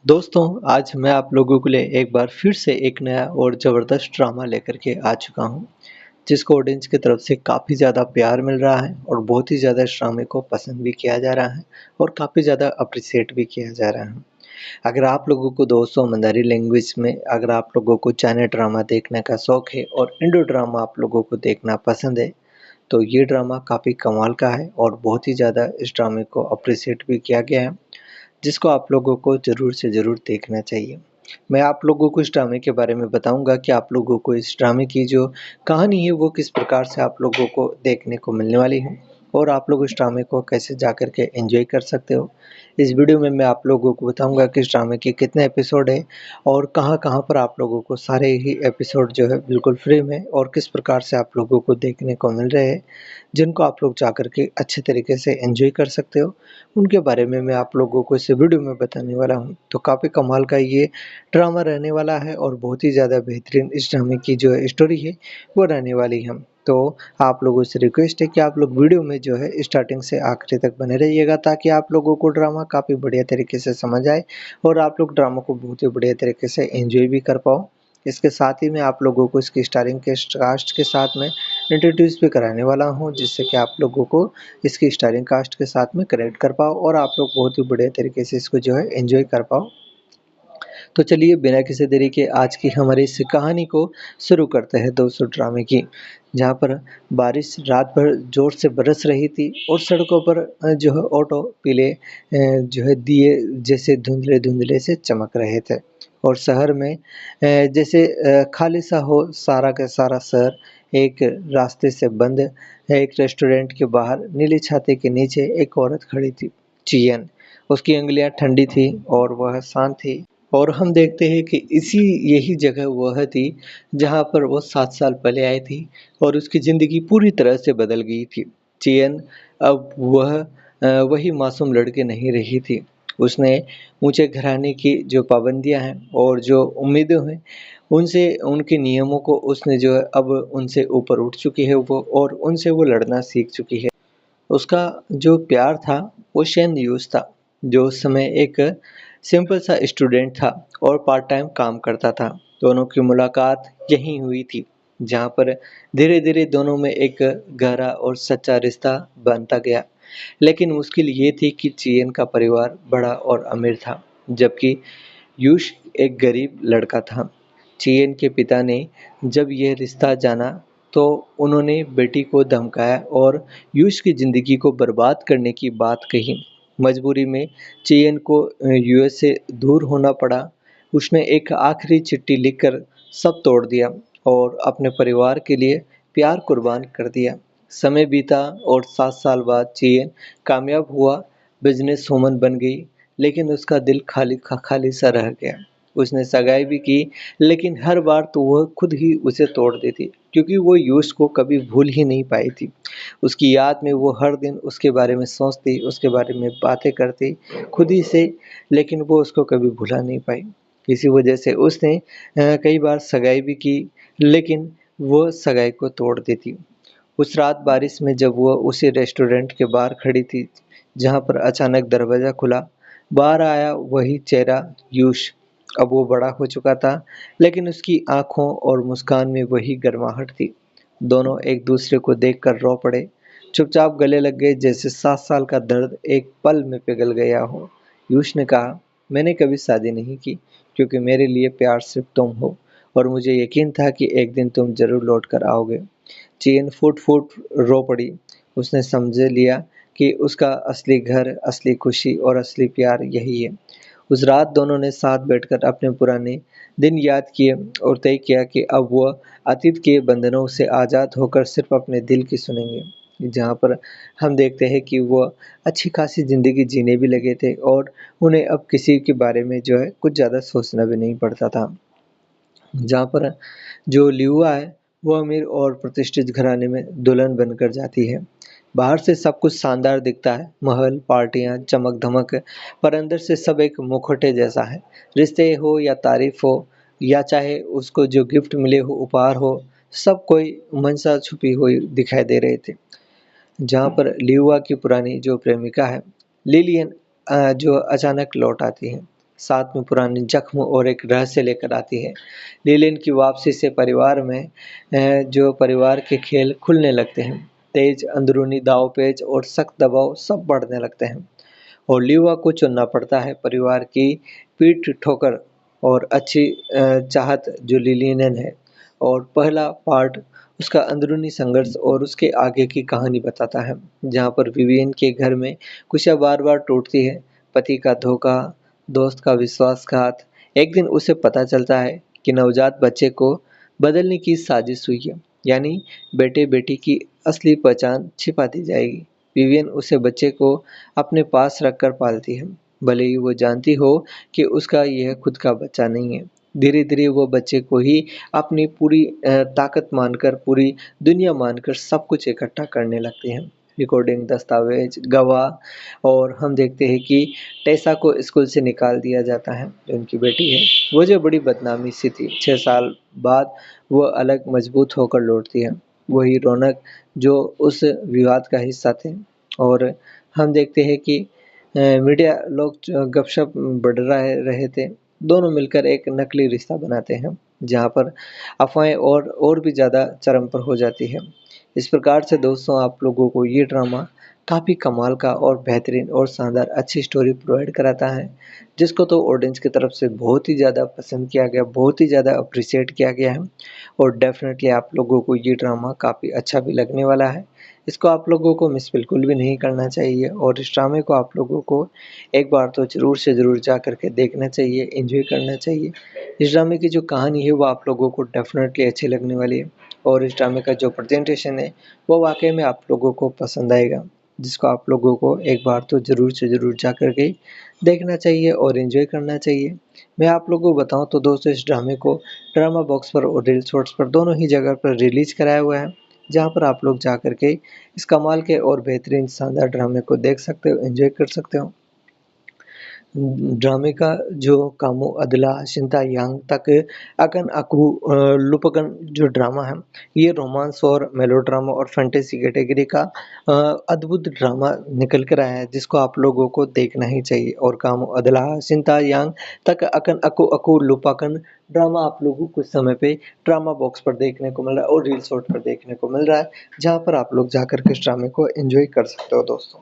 दोस्तों, आज मैं आप लोगों के लिए एक बार फिर से एक नया और ज़बरदस्त ड्रामा लेकर के आ चुका हूँ, जिसको ऑडियंस की तरफ से काफ़ी ज़्यादा प्यार मिल रहा है और बहुत ही ज़्यादा इस ड्रामे को पसंद भी किया जा रहा है और काफ़ी ज़्यादा एप्रिशिएट भी किया जा रहा है। अगर आप लोगों को दोस्तों मंदारी लैंग्वेज में अगर आप लोगों को चाइना ड्रामा देखने का शौक है और इंडो ड्रामा आप लोगों को देखना पसंद है, तो ये ड्रामा काफ़ी कमाल का है और बहुत ही ज़्यादा इस ड्रामे को एप्रिशिएट भी किया गया है। जिसको आप लोगों को ज़रूर से ज़रूर देखना चाहिए। मैं आप लोगों को इस ड्रामे के बारे में बताऊँगा कि आप लोगों को इस ड्रामे की जो कहानी है वो किस प्रकार से आप लोगों को देखने को मिलने वाली है और आप लोग इस ड्रामे को कैसे जा कर के एन्जॉय कर सकते हो। इस वीडियो में मैं आप लोगों को बताऊँगा कि इस ड्रामे के कितने एपिसोड है और कहाँ-कहाँ पर आप लोगों को सारे ही एपिसोड जो है बिल्कुल फ्री में और किस प्रकार से आप लोगों को देखने को मिल रहे हैं, जिनको आप लोग जा कर के अच्छे तरीके से एन्जॉय कर सकते हो। उनके बारे में मैं आप लोगों को इस वीडियो में बताने वाला हूँ। तो काफ़ी कमाल का ये ड्रामा रहने वाला है और बहुत ही ज़्यादा बेहतरीन इस ड्रामे की जो स्टोरी है वो रहने वाली है। तो आप लोगों से रिक्वेस्ट है कि आप लोग वीडियो में जो है स्टार्टिंग से आखिरी तक बने रहिएगा ताकि आप लोगों को ड्रामा काफ़ी बढ़िया तरीके से समझ आए और आप लोग ड्रामा को बहुत ही बढ़िया तरीके से एन्जॉय भी कर पाओ। इसके साथ ही मैं आप लोगों को इसकी स्टारिंग के कास्ट के साथ में इंट्रोड्यूस भी कराने वाला हूँ, जिससे कि आप लोगों को इसकी स्टारिंग कास्ट के साथ में कनेक्ट कर पाओ और आप लोग बहुत ही बढ़िया तरीके से इसको जो है एन्जॉय कर पाओ। तो चलिए बिना किसी देरी के आज की हमारी इस कहानी को शुरू करते हैं दोस्तों ड्रामे की। जहाँ पर बारिश रात भर ज़ोर से बरस रही थी और सड़कों पर जो है ऑटो पीले जो है दिए जैसे धुंधले-धुंधले से चमक रहे थे। और शहर में जैसे खाली सा हो सारा का सारा शहर। एक रास्ते से बंद एक रेस्टोरेंट के बाहर नीली छाते के नीचे एक औरत खड़ी थी, चियन। उसकी उँगलियाँ ठंडी थी और वह शांत थी। और हम देखते हैं कि यही जगह वह थी जहाँ पर वो 7 साल पहले आई थी और उसकी ज़िंदगी पूरी तरह से बदल गई थी। चियन अब वही मासूम लड़की नहीं रही थी। उसने ऊँचे घराने की जो पाबंदियाँ हैं और जो उम्मीदें हैं, उनसे उनके नियमों को उसने जो है अब उनसे ऊपर उठ चुकी है वो और उनसे वो लड़ना सीख चुकी है। उसका जो प्यार था वो शेन यूस था, जो उस समय एक सिंपल सा स्टूडेंट था और पार्ट टाइम काम करता था। दोनों की मुलाकात यहीं हुई थी, जहाँ पर धीरे-धीरे दोनों में एक गहरा और सच्चा रिश्ता बनता गया। लेकिन मुश्किल ये थी कि चियन का परिवार बड़ा और अमीर था, जबकि यूश एक गरीब लड़का था। चियन के पिता ने जब यह रिश्ता जाना तो उन्होंने बेटी को धमकाया और यूश की ज़िंदगी को बर्बाद करने की बात कही। मजबूरी में चियन को यूएस से दूर होना पड़ा। उसने एक आखिरी चिट्ठी लिखकर सब तोड़ दिया और अपने परिवार के लिए प्यार कुर्बान कर दिया। समय बीता और 7 साल बाद चियन कामयाब हुआ, बिजनेस वूमन बन गई, लेकिन उसका दिल खाली सा रह गया। उसने सगाई भी की, लेकिन हर बार तो वह खुद ही उसे तोड़ देती, क्योंकि वो यूस को कभी भूल ही नहीं पाई थी। उसकी याद में वो हर दिन उसके बारे में सोचती, उसके बारे में बातें करती खुद ही से, लेकिन वो उसको कभी भुला नहीं पाई। इसी वजह से उसने कई बार सगाई भी की, लेकिन वो सगाई को तोड़ देती। उस रात बारिश में जब वह उसी रेस्टोरेंट के बाहर खड़ी थी, जहाँ पर अचानक दरवाज़ा खुला, बाहर आया वही चेहरा यूश। अब वो बड़ा हो चुका था, लेकिन उसकी आँखों और मुस्कान में वही गर्माहट थी। दोनों एक दूसरे को देखकर रो पड़े, चुपचाप गले लग गए जैसे 7 साल का दर्द एक पल में पिघल गया हो। यूश ने कहा, मैंने कभी शादी नहीं की, क्योंकि मेरे लिए प्यार सिर्फ तुम हो और मुझे यकीन था कि एक दिन तुम ज़रूर लौट कर आओगे। चेन फूट-फूट रो पड़ी। उसने समझ लिया कि उसका असली घर, असली खुशी और असली प्यार यही है। उस रात दोनों ने साथ बैठकर अपने पुराने दिन याद किए और तय किया कि अब वह अतीत के बंधनों से आज़ाद होकर सिर्फ अपने दिल की सुनेंगे। जहाँ पर हम देखते हैं कि वह अच्छी खासी ज़िंदगी जीने भी लगे थे और उन्हें अब किसी के बारे में जो है कुछ ज़्यादा सोचना भी नहीं पड़ता था। जहाँ पर जो लियुआ है, वो अमीर और प्रतिष्ठित घराने में दुल्हन बनकर जाती है। बाहर से सब कुछ शानदार दिखता है, महल, पार्टियाँ, चमक-धमक, पर अंदर से सब एक मुखौटे जैसा है। रिश्ते हो या तारीफ़ हो या चाहे उसको जो गिफ्ट मिले हो, उपहार हो, सब कोई मंशा छुपी हुई दिखाई दे रहे थे। जहाँ पर लियुआ की पुरानी जो प्रेमिका है, लिलियन जो अचानक लौट आती है। साथ में पुराने जख्म और एक रहस्य लेकर आती है। लिलिन की वापसी से परिवार में जो परिवार के खेल खुलने लगते हैं। तेज अंदरूनी दांव-पेच और सख्त दबाव सब बढ़ने लगते हैं और ल्यूआ को चुनना पड़ता है परिवार की पीठ ठोकर और अच्छी चाहत जो लिलियन है। और पहला पार्ट उसका अंदरूनी संघर्ष और उसके आगे की कहानी बताता है, जहाँ पर विवियन के घर में खुशियाँ बार-बार टूटती है। पति का धोखा, दोस्त का विश्वासघात। एक दिन उसे पता चलता है कि नवजात बच्चे को बदलने की साजिश हुई है, यानी बेटे-बेटी की असली पहचान छिपा दी जाएगी। विवियन उसे बच्चे को अपने पास रखकर पालती है, भले ही वो जानती हो कि उसका यह खुद का बच्चा नहीं है। धीरे-धीरे वो बच्चे को ही अपनी पूरी ताकत मानकर, पूरी दुनिया मानकर सब कुछ इकट्ठा करने लगती है। रिकॉर्डिंग, दस्तावेज, गवाह और हम देखते हैं कि टेसा को स्कूल से निकाल दिया जाता है, जो उनकी बेटी है। वो जो बड़ी बदनामी सी थी, 6 साल बाद वो अलग मजबूत होकर लौटती है। वही रौनक जो उस विवाद का हिस्सा थे। और हम देखते हैं कि मीडिया लोग गपशप बढ़ रहे थे। दोनों मिलकर एक नकली रिश्ता बनाते हैं, जहाँ पर अफ़वाहें और भी ज़्यादा चरम पर हो जाती है। इस प्रकार से दोस्तों आप लोगों को ये ड्रामा काफ़ी कमाल का और बेहतरीन और शानदार अच्छी स्टोरी प्रोवाइड कराता है, जिसको तो ऑडियंस की तरफ से बहुत ही ज़्यादा पसंद किया गया, बहुत ही ज़्यादा अप्रिशिएट किया गया है और डेफ़िनेटली आप लोगों को ये ड्रामा काफ़ी अच्छा भी लगने वाला है। इसको आप लोगों को मिस बिल्कुल भी नहीं करना चाहिए और इस ड्रामे को आप लोगों को एक बार तो ज़रूर से ज़रूर जा कर के देखना चाहिए, एन्जॉय करना चाहिए। इस ड्रामे की जो कहानी है वो आप लोगों को डेफ़िनेटली अच्छी लगने वाली है और इस ड्रामे का जो प्रेज़ेंटेशन है वो वाक़ई में आप लोगों को पसंद आएगा, जिसको आप लोगों को एक बार तो ज़रूर से ज़रूर जा कर के देखना चाहिए और एन्जॉय करना चाहिए। मैं आप लोगों को बताऊँ तो दोस्तों इस ड्रामे को ड्रामा बॉक्स पर और रील शॉर्ट्स पर दोनों ही जगह पर रिलीज़ कराया हुआ है, जहाँ पर आप लोग जा कर के इस कमाल के और बेहतरीन शानदार ड्रामे को देख सकते हो, एन्जॉय कर सकते हो। ड्रामे का जो कामो अदला शिंतायांग तक अकन अकू लुपकन जो ड्रामा है, ये रोमांस और मेलोड्रामा और फैंटेसी कैटेगरी का अद्भुत ड्रामा निकल कर आया है, जिसको आप लोगों को देखना ही चाहिए। और कामो अदला शिंतायांग तक अकन अकू अकू लुपाकन ड्रामा आप लोगों को कुछ समय पे ड्रामा बॉक्स पर देखने को मिल रहा है और रील शॉर्ट पर देखने को मिल रहा है, जहाँ पर आप लोग जाकर के इस ड्रामे को एंजॉय कर सकते हो दोस्तों।